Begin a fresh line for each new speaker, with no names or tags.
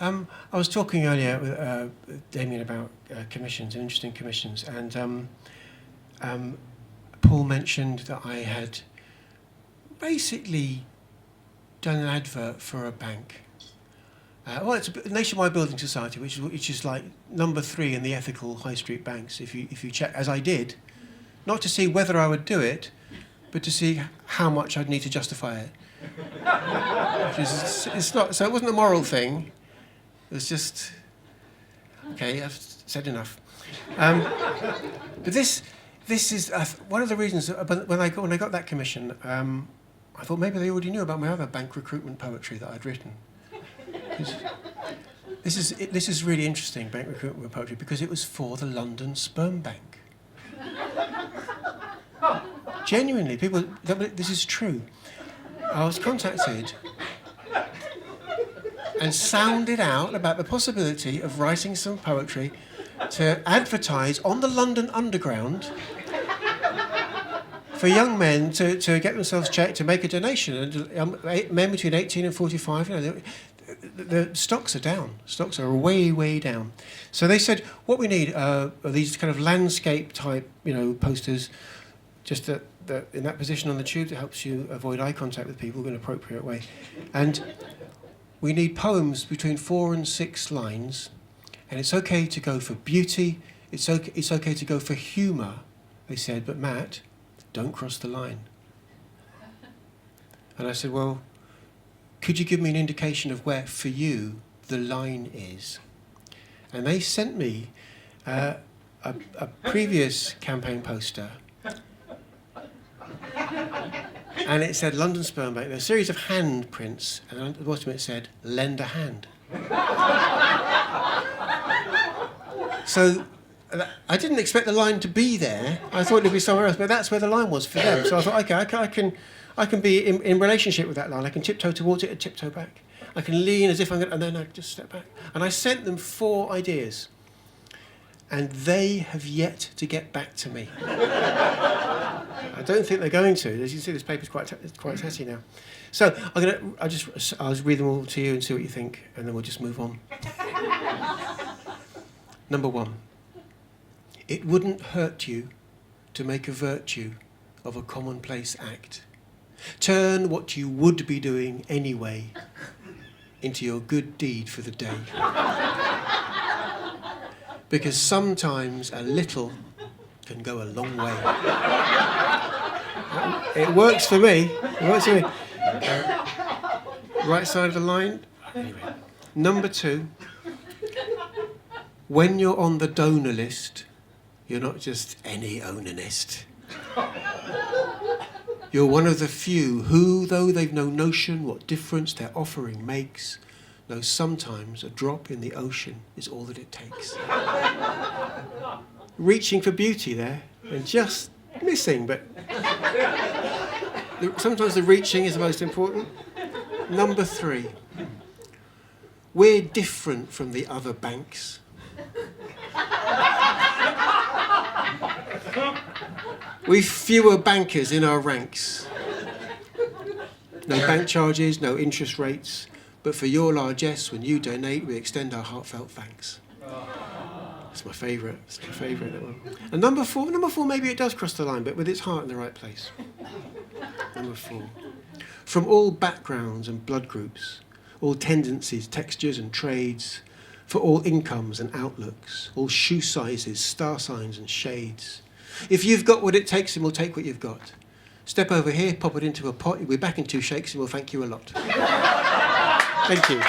I was talking earlier with Damien about commissions, interesting commissions, and Paul mentioned that I had basically done an advert for a bank. Well, it's a nationwide building society, which is like number 3 in the ethical high street banks. If you check, as I did, not to see whether I would do it, but to see how much I'd need to justify it. It's not, so it wasn't a moral thing. It was just, okay, I've said enough. But this is one of the reasons when I got that commission. I thought maybe they already knew about my other bank recruitment poetry that I'd written. This is really interesting, bank recruitment poetry, because it was for the London Sperm Bank. Genuinely, people. This is true. I was contacted and sounded out about the possibility of writing some poetry to advertise on the London Underground for young men to get themselves checked, to make a donation. And men between 18 and 45, the stocks are down. Stocks are way, way down. So they said, what we need are these kind of landscape type, posters, just that in that position on the tube that helps you avoid eye contact with people in an appropriate way. And we need poems between 4 and 6 lines, and it's okay to go for beauty, it's okay to go for humour, they said, but Matt, don't cross the line. And I said, well, could you give me an indication of where, for you, the line is? And they sent me a previous campaign poster, and it said London Sperm Bank. There's a series of handprints, and at the bottom it said, lend a hand. So I didn't expect the line to be there. I thought it'd be somewhere else, but that's where the line was for them. So I thought, okay, I can be in relationship with that line. I can tiptoe towards it and tiptoe back. I can lean as if I'm going to, and then I just step back. And I sent them 4 ideas, and they have yet to get back to me. I don't think they're going to. As you can see, this paper's quite tatty now. So I'll just read them all to you and see what you think, and then we'll just move on. Number 1. It wouldn't hurt you to make a virtue of a commonplace act. Turn what you would be doing anyway into your good deed for the day. Because sometimes a little can go a long way. It works for me. Right side of the line. Anyway. Number 2. When you're on the donor list, you're not just any onanist. You're one of the few who, though they've no notion what difference their offering makes, know sometimes a drop in the ocean is all that it takes. Reaching for beauty there, and just missing, but sometimes the reaching is the most important. Number 3. We're different from the other banks. We've fewer bankers in our ranks. No bank charges, no interest rates, but for your largesse, when you donate, we extend our heartfelt thanks. It's my favourite. It's my favourite, that one. And number 4, maybe it does cross the line, but with its heart in the right place. Number 4. From all backgrounds and blood groups, all tendencies, textures and trades, for all incomes and outlooks, all shoe sizes, star signs and shades. If you've got what it takes, then we'll take what you've got. Step over here, pop it into a pot, you'll be back in 2 shakes, and we'll thank you a lot. Thank you.